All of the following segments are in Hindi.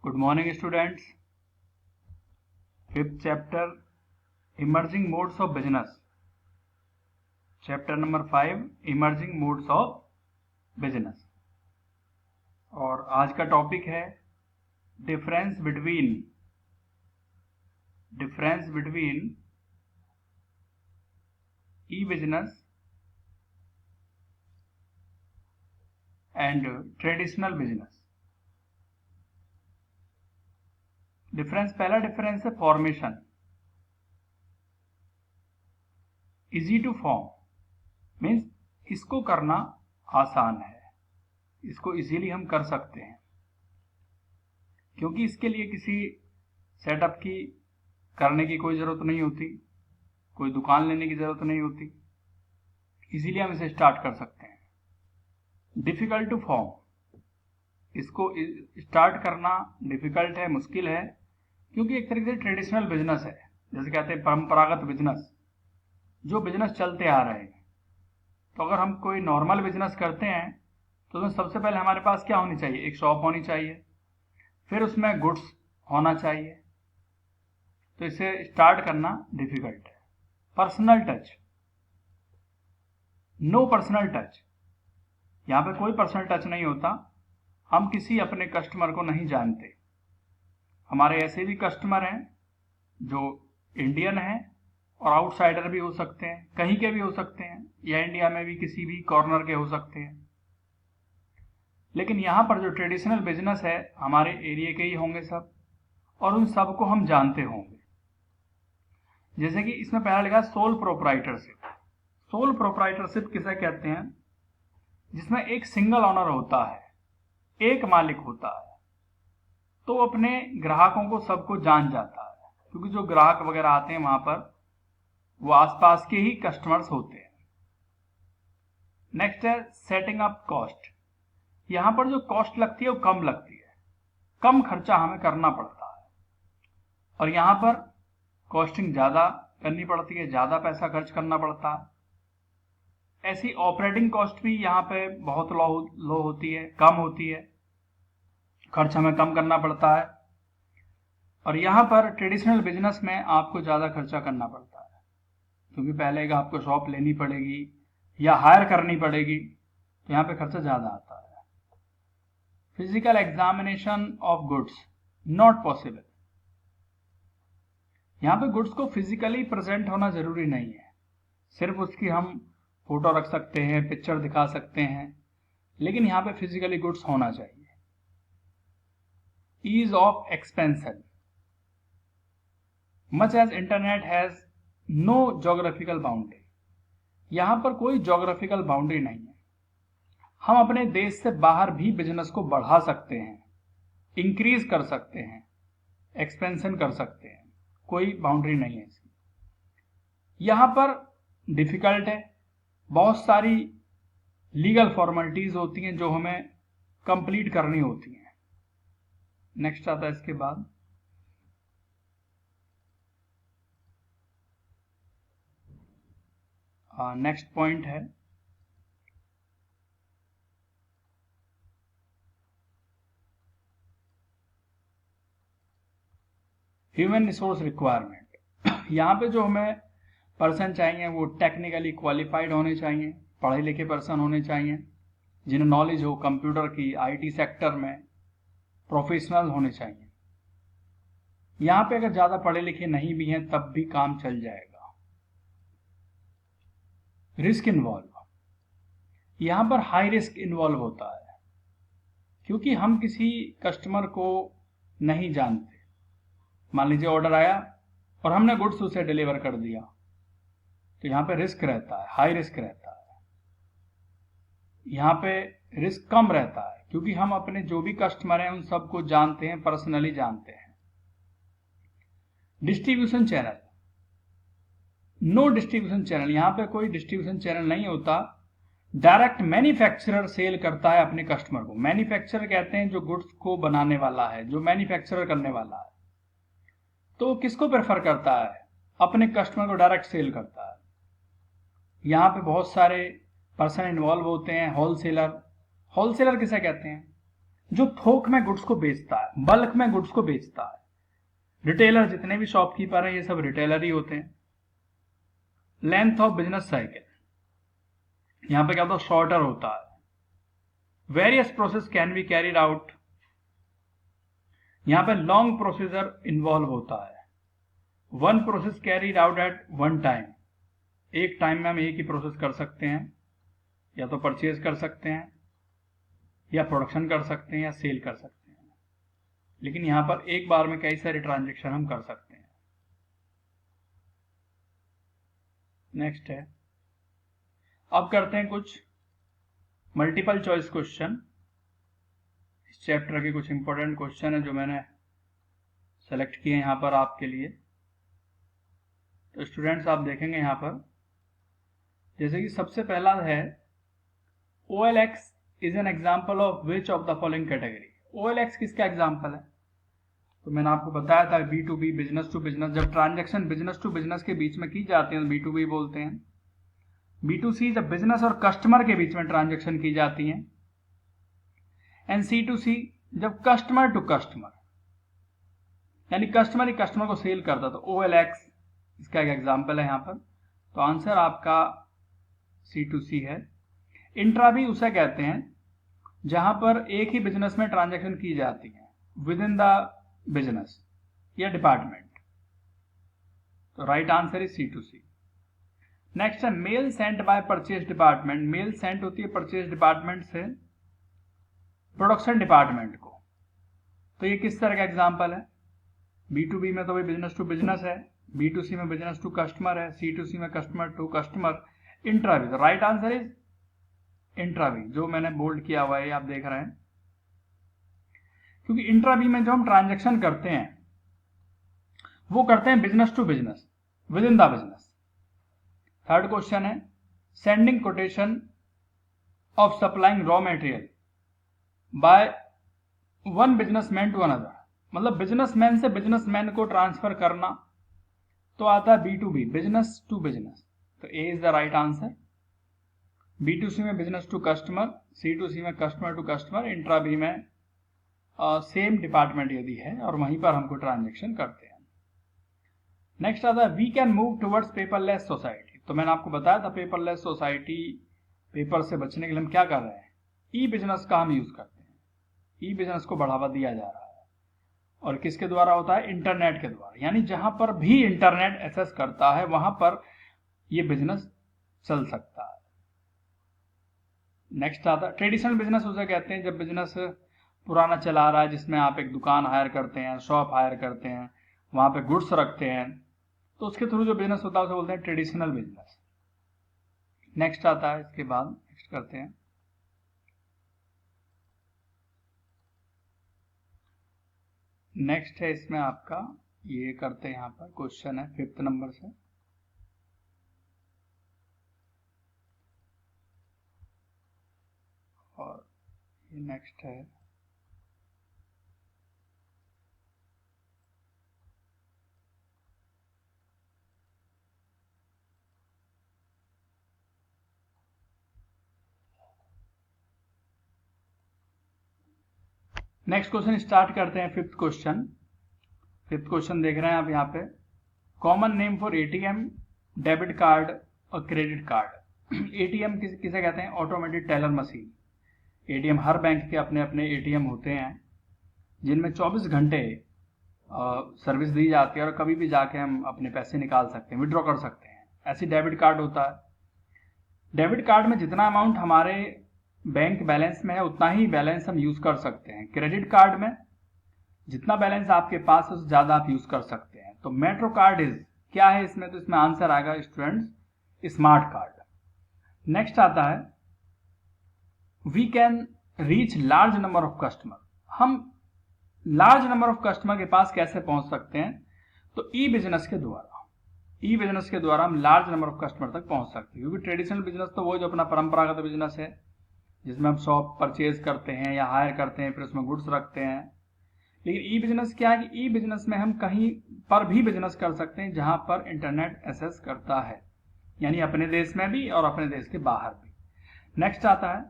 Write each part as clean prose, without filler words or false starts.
Good morning, students. Fifth chapter, Emerging Modes of Business. Chapter number 5, Emerging Modes of Business. और आज का टॉपिक है difference between e business and traditional business. पहला डिफरेंस है formation. Easy to form means इसको करना आसान है, इसको इजीली हम कर सकते हैं, क्योंकि इसके लिए किसी सेटअप की करने की कोई ज़रूरत नहीं होती, कोई दुकान लेने की ज़रूरत नहीं होती, इजीली हम इसे स्टार्ट कर सकते हैं। डिफ़िकल्ट टू फॉर्म, इसको स्टार्ट करना डिफ़िकल्ट है, मुश्किल है, क्योंकि एक तरीके से ट्रेडिशनल बिजनेस है, जैसे कहते हैं परंपरागत बिजनेस, जो बिजनेस चलते आ रहे हैं। तो अगर हम कोई नॉर्मल बिजनेस करते हैं तो उसमें सबसे पहले हमारे पास क्या होनी चाहिए, एक शॉप होनी चाहिए, फिर उसमें गुड्स होना चाहिए। तो इसे स्टार्ट करना डिफिकल्ट है। Personal touch, no personal touch, यहाँ पे कोई पर्सनल टच नहीं होता। हम किसी अपने कस्टमर को नहीं जानते। हमारे ऐसे भी कस्टमर हैं जो इंडियन हैं और आउटसाइडर भी हो सकते हैं, कहीं के भी हो सकते हैं, या इंडिया में भी किसी भी कॉर्नर के हो सकते हैं। लेकिन यहाँ पर जो ट्रेडिशनल बिजनेस है हमारे एरिया के ही होंगे सब, और उन सबको हम जानते होंगे। जैसे कि इसमें पहला लिखा सोल प्रोप्राइटरशिप। सोल प्रोप्राइटरशिप किसे कहते हैं? जिसमें एक सिंगल ऑनर होता है, एक मालिक होता है, तो अपने ग्राहकों को सबको जान जाता है, क्योंकि जो ग्राहक वगैरह आते हैं वहां पर वो आसपास के ही कस्टमर्स होते हैं। नेक्स्ट है सेटिंग अप कॉस्ट। यहां पर जो कॉस्ट लगती है वो कम लगती है, कम खर्चा हमें करना पड़ता है, और यहां पर कॉस्टिंग ज्यादा करनी पड़ती है, ज्यादा पैसा खर्च करना पड़ता है। ऐसी ऑपरेटिंग कॉस्ट भी यहाँ पे बहुत लो होती है, कम होती है, खर्च हमें कम करना पड़ता है। और यहाँ पर ट्रेडिशनल बिजनेस में आपको ज़्यादा खर्चा करना पड़ता है, क्योंकि पहले आपको शॉप लेनी पड़ेगी या हायर करनी पड़ेगी, तो यहाँ पे खर्चा ज़्यादा आता है। Physical examination of goods not possible. यहाँ पे गुड्स को फिजिकली प्रेजेंट होना जरूरी नहीं है, सिर्फ उसकी हम फोटो रख सकते हैं, पिक्चर दिखा सकते हैं, लेकिन यहाँ पे फिजिकली गुड्स होना चाहिए। Ease of expansion, much as internet has no geographical boundary. यहाँ पर कोई जोग्राफिकल बाउंड्री नहीं है। हम अपने देश से बाहर भी बिजनेस को बढ़ा सकते हैं, इंक्रीज कर सकते हैं, एक्सपेंशन कर सकते हैं, कोई बाउंड्री नहीं है इसकी। यहाँ पर डिफिकल्ट है, बहुत सारी लीगल फॉर्मेलिटीज होती हैं जो हमें कंप्लीट करनी होती हैं। नेक्स्ट आता है इसके बाद नेक्स्ट पॉइंट है ह्यूमन रिसोर्स रिक्वायरमेंट। यहाँ पे जो हमें पर्सन चाहिए वो टेक्निकली क्वालिफाइड होने चाहिए, पढ़े लिखे पर्सन होने चाहिए, जिन्हें नॉलेज हो कंप्यूटर की, आईटी सेक्टर में प्रोफेशनल होने चाहिए। यहाँ पे अगर ज़्यादा पढ़े लिखे नहीं भी हैं तब भी काम चल जाएगा। रिस्क इन्वॉल्व, यहाँ पर हाई रिस्क इन्वॉल्व होता है, क्योंकि हम किसी कस्टमर को नहीं जानते। मान लीजिए ऑर्डर आया और हमने गुड्स उसे डिलीवर कर दिया, तो यहाँ पे रिस्क रहता है, हाई रिस्क रहता है। यहाँ पे रिस्क कम रहता है, क्योंकि हम अपने जो भी कस्टमर हैं उन सबको जानते हैं, पर्सनली जानते हैं। Distribution channel, no distribution channel, यहाँ पे कोई डिस्ट्रीब्यूशन चैनल नहीं होता। डायरेक्ट मैन्युफैक्चरर सेल करता है अपने कस्टमर को। मैन्युफैक्चरर कहते हैं जो गुड्स को बनाने वाला है, जो मैन्युफैक्चरर करने वाला है, तो किसको प्रेफर करता है? अपने कस्टमर को डायरेक्ट सेल करता है। यहाँ पे बहुत सारे पर्सन इन्वॉल्व होते हैं। होलसेलर, होलसेलर किसे कहते हैं? जो थोक में गुड्स को बेचता है, बल्क में गुड्स को बेचता है। रिटेलर, जितने भी शॉपकीपर हैं ये सब रिटेलर ही होते हैं। लेंथ ऑफ बिजनेस साइकिल, यहां पे क्या होता है, शॉर्टर होता है। Various process can be carried out, यहां पे लॉन्ग प्रोसीजर इन्वॉल्व होता है। One process carried out at one time, एक टाइम में हम एक ही प्रोसेस कर सकते हैं, या तो परचेज कर सकते हैं, या प्रोडक्शन कर सकते हैं, या सेल कर सकते हैं। लेकिन यहां पर एक बार में कई सारे ट्रांजेक्शन हम कर सकते हैं। नेक्स्ट है, अब करते हैं कुछ मल्टीपल चॉइस क्वेश्चन। इस चैप्टर के कुछ इंपॉर्टेंट क्वेश्चन है जो मैंने सेलेक्ट किए यहां पर आपके लिए। तो स्टूडेंट्स आप देखेंगे यहां पर, जैसे कि सबसे पहला है OLX is an example of which of the following category. OLX किसका एग्जाम्पल है? तो मैंने आपको बताया था B2B, बिजनेस टू बिजनेस। जब ट्रांजेक्शन बिजनेस टू बिजनेस के बीच में की जाती है तो B2B बोलते हैं। B2C जब बिजनेस और कस्टमर के बीच में ट्रांजेक्शन की जाती है। एंड C2C जब कस्टमर टू कस्टमर, यानी कस्टमर ही कस्टमर को सेल करता, तो OLX इसका एक एग्जाम्पल है यहां पर। तो आंसर आपका C2C है। इंट्रा भी उसे कहते हैं जहां पर एक ही बिजनेस में ट्रांजैक्शन की जाती है विद इन द बिजनेस या डिपार्टमेंट। तो right answer is C2C। Next है mail sent by purchase department. Mail sent होती है परचेज डिपार्टमेंट से प्रोडक्शन डिपार्टमेंट को। तो ये किस तरह का एग्जाम्पल है? B2B में तो भाई बिजनेस टू बिजनेस है, B2C में बिजनेस टू कस्टमर है, C2C में कस्टमर टू कस्टमर। इंट्रा भी, तो राइट आंसर इज इंट्रा भी, जो मैंने बोल्ड किया हुआ है आप देख रहे हैं। क्योंकि इंट्रा भी में जो हम ट्रांजैक्शन करते हैं वो करते हैं business to business, within the business. Third question है sending quotation of supplying raw material by one businessman to another, मतलब बिजनेसमैन से बिजनेसमैन को ट्रांसफर करना, तो आता है B2B, बिजनेस टू बिजनेस। तो A is the right answer. B2C में बिजनेस टू कस्टमर, C2C में customer to customer, intra B में सेम डिपार्टमेंट यदि है और वहीं पर हमको ट्रांजेक्शन करते हैं। नेक्स्ट आता है we can move towards paperless society. तो मैंने आपको बताया था पेपरलेस सोसाइटी, पेपर से बचने के लिए हम क्या कर रहे हैं, ई बिजनेस का हम यूज करते हैं। ई बिजनेस को बढ़ावा दिया जा रहा है और किसके द्वारा होता है? इंटरनेट के द्वारा, यानी जहां पर भी इंटरनेट एक्सेस करता है वहां पर यह बिजनेस चल सकता है। नेक्स्ट आता है ट्रेडिशनल बिजनेस उसे कहते हैं जब बिजनेस पुराना चला आ रहा है, जिसमें आप एक दुकान हायर करते हैं, शॉप हायर करते हैं, वहां पे गुड्स रखते हैं, तो उसके थ्रू जो बिजनेस होता है उसे बोलते हैं ट्रेडिशनल बिजनेस। नेक्स्ट आता है, इसके बाद नेक्स्ट करते हैं नेक्स्ट है इसमें आपका ये करते हैं, यहां पर क्वेश्चन है 5th नंबर से। और ये नेक्स्ट है नेक्स्ट क्वेश्चन स्टार्ट करते हैं। 5th क्वेश्चन देख रहे हैं आप यहाँ पे, common name for ATM, debit card और क्रेडिट कार्ड। ATM किसे कहते हैं? Automated teller machine. ATM हर बैंक के अपने अपने ATM होते हैं जिनमें 24 घंटे सर्विस दी जाती है और कभी भी जाके हम अपने पैसे निकाल सकते हैं, विड्रॉ कर सकते हैं। ऐसी डेबिट कार्ड होता है। डेबिट कार्ड में जितना अमाउंट हमारे बैंक बैलेंस में है उतना ही बैलेंस हम यूज कर सकते हैं। क्रेडिट कार्ड में जितना बैलेंस आपके पास है उससे ज्यादा आप यूज कर सकते हैं। तो मेट्रो कार्ड इज क्या है इसमें? तो इसमें आंसर आएगा स्टूडेंट्स स्मार्ट कार्ड। नेक्स्ट आता है we can reach large number of customer. हम लार्ज नंबर ऑफ कस्टमर के पास कैसे पहुंच सकते हैं? तो ई बिजनेस के द्वारा हम लार्ज नंबर ऑफ कस्टमर तक पहुंच सकते हैं। क्योंकि ट्रेडिशनल बिजनेस तो वो जो अपना परंपरागत बिजनेस है जिसमें हम शॉप परचेज करते हैं या हायर करते हैं, फिर उसमें गुड्स रखते हैं। लेकिन ई बिजनेस क्या है कि ई बिजनेस में हम कहीं पर भी बिजनेस कर सकते हैं जहां पर इंटरनेट एक्सेस करता है, यानी अपने देश में भी और अपने देश के बाहर भी। नेक्स्ट आता है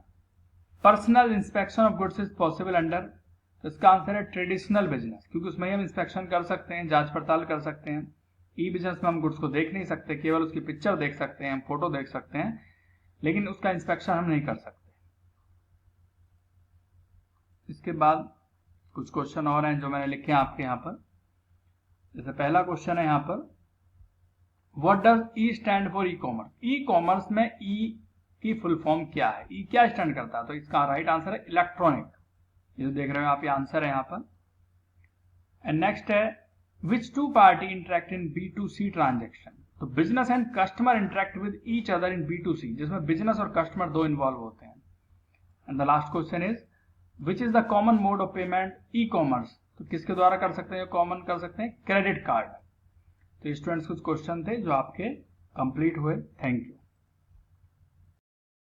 personal inspection of goods is possible under, तो इसका आंसर है ट्रेडिशनल बिजनेस, क्योंकि उसमें हम इंस्पेक्शन कर सकते हैं, जांच पड़ताल कर सकते हैं। ई बिजनेस में हम गुड्स को देख नहीं सकते, केवल उसकी पिक्चर देख सकते हैं, फोटो देख सकते हैं, लेकिन उसका इंस्पेक्शन हम नहीं कर सकते। इसके बाद कुछ क्वेश्चन और हैं जो मैंने लिखे हैं आपके यहाँ पर। जैसे पहला क्वेश्चन है यहाँ पर, what does E stand for e commerce? E commerce में ई की फुल फॉर्म क्या है? ई क्या स्टैंड करता है? तो इसका राइट आंसर है इलेक्ट्रॉनिक। ये जो देख रहे हो आप, ये आंसर है यहाँ पर। एंड नेक्स्ट है, which two party interact in B2C transaction? तो business and customer interact with each other in B2C, जिसमें बिजनेस और कस्टमर दो इन्वॉल्व होते हैं। And the last question is, which is the common mode of payment e commerce? तो किसके द्वारा कर सकते हैं? कॉमन कर सकते हैं क्रेडिट कार्ड। तो स्टूडेंट्स कुछ क्वेश्चन थे जो आपके कंप्लीट हुए। Thank you.